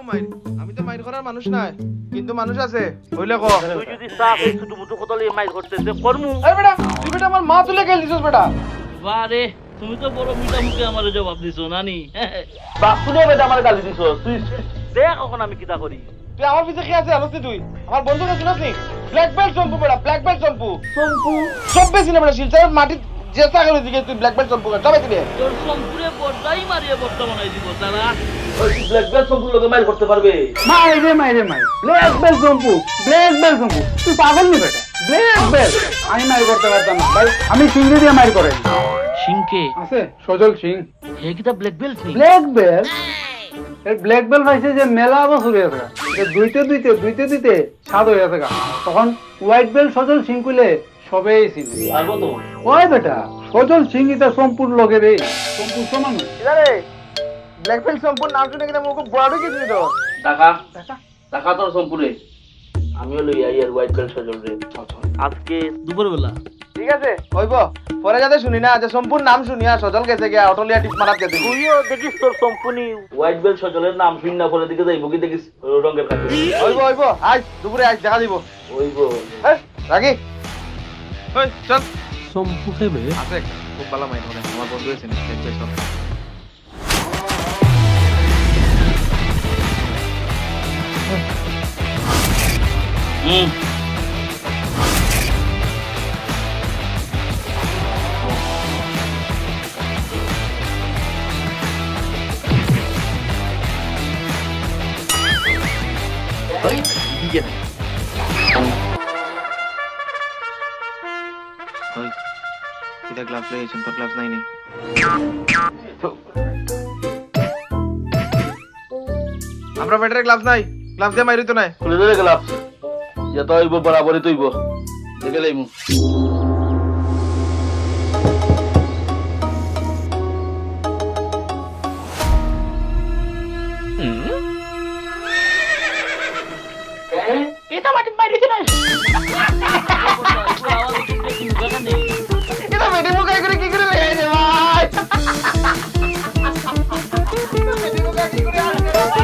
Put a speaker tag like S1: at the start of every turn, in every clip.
S1: মাইর আমি তো মাইর করার মানুষ নাই কিন্তু মানুষ আছে হইলে ক
S2: তুই যদি সাপ এই ছোট মুটো কতলে মাইর করতেছে করমু
S1: আরে বেটা তুই বেটা আমার মা তুলে গেল দিছস বেটা
S2: বারে তুমি তো বড় মিটা মুখে আমারে জবাব দিছো নানি বাপ শুনে বেটা আমার গালি দিছো তুই দেখ এখন আমি কিটা করি
S1: তুই আমার পিছে কি আছে জানিস তুই আমার বন্ধু কাছে শুনছ নি ব্ল্যাক বেল্ট শ্যাম্পু বেটা ব্ল্যাক বেল্ট শ্যাম্পু সব বেশি না বেটা শিলচর মাটি জেসা করে দিকে তুই ব্ল্যাক বেল্ট শ্যাম্পু সবাই দিবে
S2: তোর সম্পুরে বড়দাই মারিয়ে বড়টা বানাই দিব তারা ওই ব্ল্যাক বেল্ট সম্পু লোকে মাইর করতে পারবে
S3: মাইরে ব্ল্যাক বেল্ট শ্যাম্পু তুই পাগল নি বেটা ব্ল্যাক বেল্ট আমি মাইর করতে পারতাম না ভাই আমি সিংহে দিয়ে মাইর করে
S2: সিংকে
S3: আছে সজল সিং
S2: হে কিটা ব্ল্যাক বেল্ট নেই
S3: ব্ল্যাক বেল্ট এর ব্ল্যাক বেল্ট পাইছে যে মেলা বছর হয়ে গেছে যে দুইতে স্বাদ হয়ে গেছে তখন হোয়াইট বেল্ট সজল সিং কইলে সবেই চিনে
S2: পারবো তো
S3: ওই বেটা সজল সিং এটা সম্পূর্ণ লগে রে সম্পূর্ণ সমান
S1: আরে ব্ল্যাক বেল্ট শ্যাম্পুর নাম শুনে কিনা মুখ বড় কি দিলি তো
S2: টাকা তোর সম্পুরে আমিও লই আই আর হোয়াইট বেল্ট সজল রে আজকে দুপুর বেলা
S1: ঠিক আছে হইব পরে যাতে শুনি না যে সম্পূর্ণ নাম শুনিয়া সজল গেছে গিয়া অটলিয়া টিপ মারাত গেছে
S2: তুইও দেখিস তোর সম্পূর্ণ হোয়াইট বেল্ট সজলের নাম শুনি না পরে দিকে যাইব কি দেখিস রঙের কাছে
S1: হইব আজ দুপুরে আজ দেখা দিব
S2: হইব
S1: রাখি ওই চল
S2: সম্পু খেবে
S1: আছে খুব ভালো মাইন করে আমার বন্ধু আছে না দেখবে সব দিকে ওই এটা গ্লাভস লাগিয়েছেন তোর গ্লাভস নাই নি আমরা ব্যাটারি গ্লাভস নাই গ্লাভস দিয়ে মাইরি তো নাই
S2: খুলে দে গ্লাভস যত হইব বরাবরই তৈব দেখে লাইমু
S3: এটা মাটি মাইরে দিনা
S1: এটা মেডি মুখাই করে কি করে লাগাই দে ভাই মেডি মুখাই কি করে আসে ভাই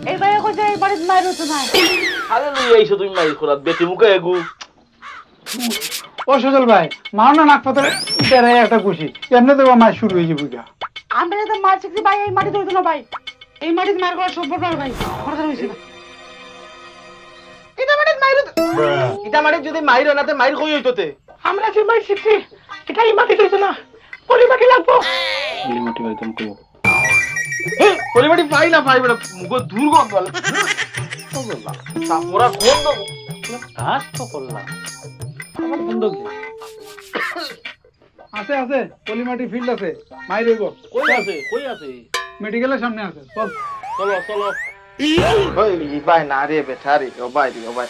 S4: এই ভাই কইছে এই বাড়িতে মাইর হতো না
S2: আরে লই আইছো তুমি মাইর করাত বেটি মুখে এগু
S3: ও সজল ভাই মার না নাক পাতা তেরে একটা খুশি এমনি তো মাছ শুরু হয়ে যাবে গা
S4: আমরা তো মার শিখছি ভাই এই মাটিতে হতো না ভাই এই মাটিতে মার করা সম্ভব না ভাই কথা হইছে
S1: এটা মানে যদি মাইর নাতে মাইর কই হইতোতে
S3: আমরা যে মাছ শিখছি এটা এই মাটি হইতো না পলি মাটি লাগবো
S2: লিমিটি একদম কই
S1: পরিবারটি পাই না পাই বড় মুখ দুর্গন্ধ বলে বললা সাপোরা গন্ধ
S2: কাজ তো করলাম আমার বন্ধ কি
S3: আছে পলি মাটি ফিল্ড আছে মাইর হইব
S2: কই আছে
S3: মেডিকেলের সামনে আছে চল
S2: চলো
S1: ওই ভাই না রে বেটা রে ও ভাই রে ও ভাই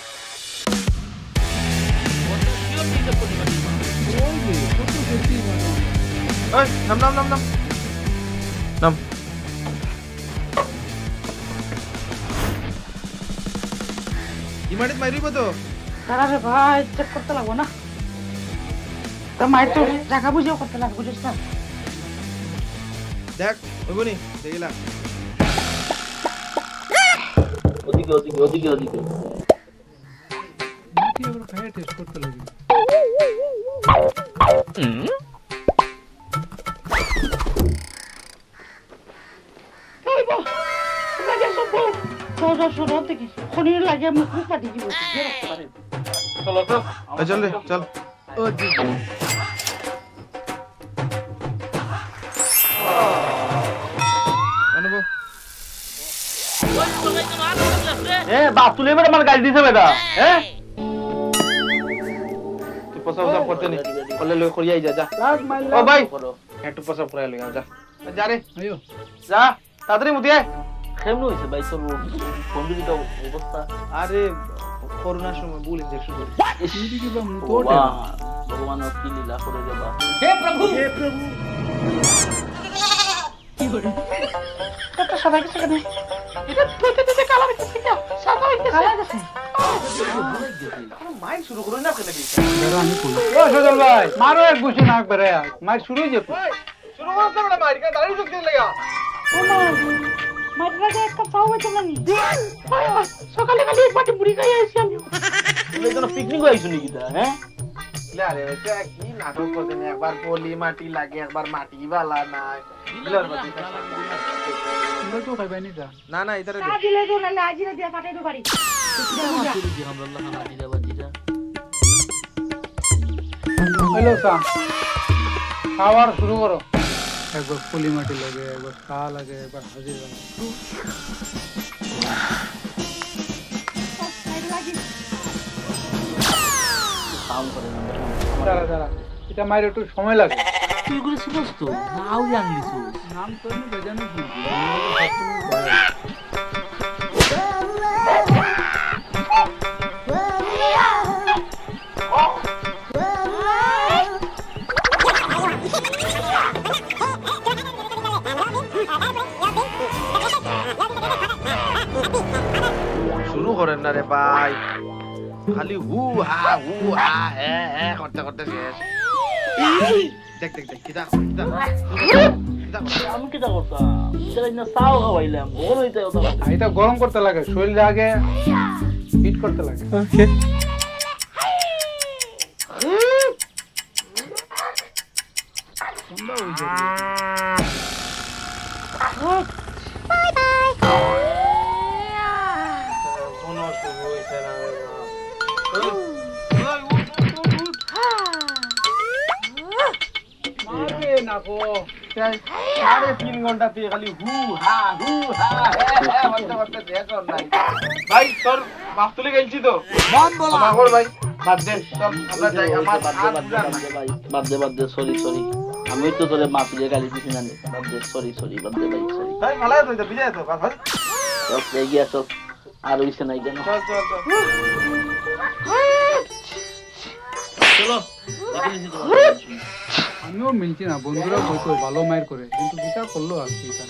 S1: ওই নাম ইমারত মাইরিব তো
S4: তারা রে ভাই চেক করতে লাগবো না তো মাইর তো জায়গা বুঝেও করতে লাগবে বুঝিস না
S1: দেখ হইবনি দেখিলা
S2: ওদিকে
S3: মাটি আবার খায় টেস্ট করতে লাগবে
S4: খনির লাগে মুখ পাটি দিব
S2: চলো তো
S1: চল রে চল আনবো
S2: বাপ তুলে বেটা আমার গাড়ি দিছে বেটা
S1: তুই পসা করতে নি বলে লই করিয়াই যা ও ভাই একটু পসা পুরাই লই যা যা রে
S3: আইও
S1: যা তাড়াতাড়ি মুদিয়ে
S2: কেমন হইছে ভাই তোর বন্ধুর অবস্থা
S1: আরে করোনার সময় ভুল ইনজেকশন করি
S3: এদিকে বা মুতো
S2: ভগবান কি লীলা করে দেবা
S3: হে প্রভু কি করে
S4: এটা সবাই কিছু কেন এটা তুই কালা হইছে কি সাদা হইছে কালা গেছে
S1: মাই শুরু করুন না কেন কি
S3: ও সজল ভাই মারো এক গুছি নাক বেরে মার শুরু হয়ে যেত
S1: শুরু করতে বড় মার কে দাঁড়িয়ে চুপ দিন লাগা
S4: ও না মাটিটা যে একটা চাও হইতো না নি সকালে খালি এক বাটি মুড়ি খাই আইছি আমি
S2: তুই কোনো পিকনিক আইছো নাকি তা হ্যাঁ
S1: আরে এটা কি নাটক করছেন একবার পলি মাটি লাগে একবার মাটি বালা নাই
S3: তো খাইবাই নি যা
S1: না না ইতারে
S4: চা দিলে তো নালে আজিরা দিয়া পাঠাই দো বাড়ি
S3: হ্যালো চা খাওয়ার শুরু করো একবার পুলি মাটি লাগে একবার চা লাগে একবার হাজির লাগে দাঁড়া দাঁড়া এটা মায়ের একটু সময় লাগে
S2: তুই করেছিস তো না আউলি আনলিস
S3: নাম তো আমি বেজানো কি
S1: শুরু করেন না রে ভাই খালি হু হা হে করতে করতে শেষ দেখ দেখ দেখ কিটা কিটা
S2: আমি কি করতাম সেটা না চাও খাওয়াইলাম বড় হইতে কথা
S3: এটা গরম করতে লাগে শরীর আগে হিট করতে লাগে
S1: সাড়ে 3 ঘন্টা তুই খালি হু হা হে করতে করতে শেষ হন নাই ভাই তোর মাস্তুলি গেলছি তো বল বল মাগর ভাই বাদ দে চল আমরা যাই আমার
S2: বাদ দে সরি আমি তো তোরে মাপ দিয়ে গালি দিছি না বাদ দে সরি বাদ দে ভাই সরি
S1: ভাই ভালো আছে তো বিজয় তো ভাই
S2: চল এগিয়ে চল আর হইছে নাই কেন
S1: চল
S2: চলো
S3: আমিও মিলছি না বন্ধুরা বলতো ভালো মায়ের করে কিন্তু বিচার করলো আর কি এটা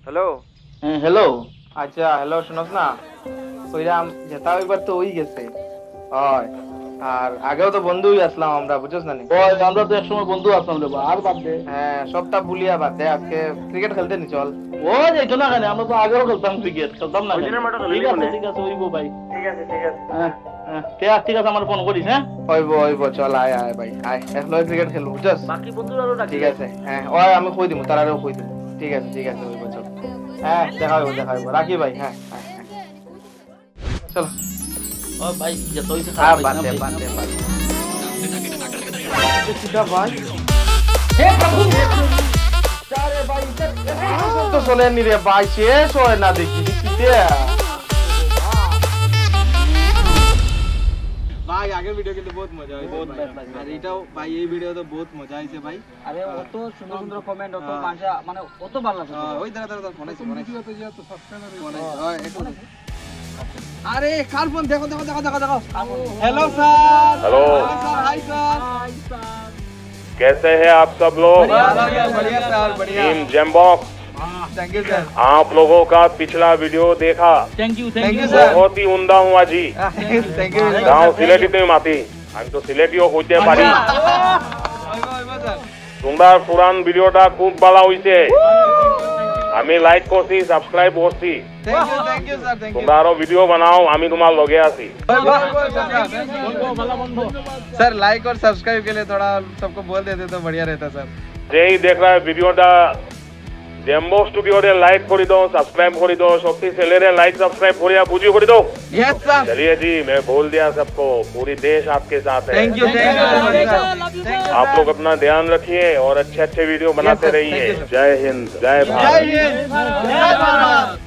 S1: হ্যালো
S2: হ্যাঁ হ্যালো
S1: আচ্ছা হ্যালো শুনস না কইরাম যেটা ওইবার তো হই গেছে হয় আর আগেও তো বন্ধুই আসলাম আমরা বুঝছস না নি
S2: ওই আমরা তো একসময় বন্ধু আসলাম রে আর বাদ দে
S1: হ্যাঁ সবটা ভুলিয়া বাদ দে আজকে ক্রিকেট খেলতে নি চল
S2: ওই দেখো না কেন আমরা তো আগেও খেলতাম ক্রিকেট খেলতাম না ঠিক আছে ওইবো ভাই
S1: ঠিক আছে
S2: হ্যাঁ ঠিক আছে আমার ফোন করিস হ্যাঁ
S1: হইব চল আয় ভাই আয় একলাই ক্রিকেট খেলবো বুঝছস
S2: বাকি বন্ধুরাও ডাকি
S1: ঠিক আছে হ্যাঁ ওই আমি কই দিমু তারারেও কই দিমু ঠিক আছে হইব চল হ্যাঁ দেখা হইব রাখি ভাই হ্যাঁ চল
S2: ও ভাই যে তুই তো
S1: বাদ দে কিটা ভাই
S4: হে প্রভু
S1: আরে ভাই তো চলে নি রে ভাই শেষ হয় না দেখি কিতে
S5: ভাই আগের ভিডিও কিন্তু বহুত মজা হয়েছে আর এটাও ভাই এই ভিডিও তো বহুত মজা হয়েছে ভাই
S3: আরে অত সুন্দর কমেন্ট অত ভাষা মানে অত ভালো লাগে
S5: ওই দাঁড়া ফোন আছে
S3: তো সাবস্ক্রাইবার
S5: আরে কার ফোন দেখো hello sir
S6: hello
S5: sir hi sir
S6: कैसे हैं आप सब लोग
S5: बढ़िया सर बढ़िया
S6: टीम जेमबॉक्स
S5: थैंक यू सर
S6: आप लोगों का पिछला वीडियो देखा
S2: থ্যাংক ইউ
S5: sir.
S6: बहुत ही उमदा हुआ जी
S5: थैंक यू
S6: गाँव सिलेटी तो माती আমি তো সিলেটিও হইতে পারি তোমার পুরান ভিডিওটা খুব ভালো হইছে আমি লাইক করছি সাবস্ক্রাইব করছি
S5: thank you sir thank you
S6: তোমরা আরো ভিডিও বানাও আমি তোমার লগে আছি
S5: सर लाइक और सब्सक्राइब के लिए थोड़ा सबको बोल देते तो बढ़िया रहता सर
S6: যেই দেখ রা ভিডিওটা জেম্বো স্টুডিওরে লাইক করে দাও সাবস্ক্রাইব করে দাও সবটি ছেলেরে লাইক সাবস্ক্রাইব করিয়া বুঝিয়ে করে দাও
S5: यस सर
S6: चलिए जी मैं बोल दिया सबको पूरी देश आपके साथ है
S5: थैंक यू
S6: आप लोग अपना ध्यान रखिए और अच्छे वीडियो बनाते रहिए जय हिंद जय भारत
S5: जय हिंद